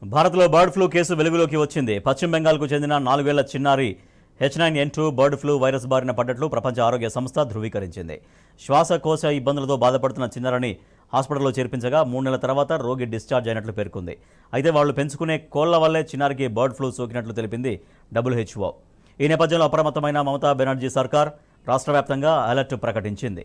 భారత్లో bird flu case వెలుగులోకి వచ్చింది. పశ్చిమ బెంగాల్కు చెందిన 4 ఏళ్ల చిన్నారి H9N2 బర్డ్ ఫ్లూ వైరస్ బారిన పడ్డట్లు ప్రపంచ ఆరోగ్య సంస్థ ధృవీకరించింది. శ్వాసకోశ ఇబ్బందులతో బాధపడుతున్న చిన్నారిని హాస్పిటల్లో చేర్పించగా 3 నెలల తర్వాత రోగి డిశ్చార్జ్ అయినట్లు పేర్కొంది. అయితే వాళ్లు పెంచుకునే కోళ్ల వల్లే చిన్నారికి బర్డ్ ఫ్లూ సోకినట్లు తెలిపింది WHO. ఈ నేపథ్యంలో అప్రమత్తమైన మమతా బెనర్జీ సర్కార్ రాష్ట్ర వ్యాప్తంగా అలర్ట్ ప్రకటించింది.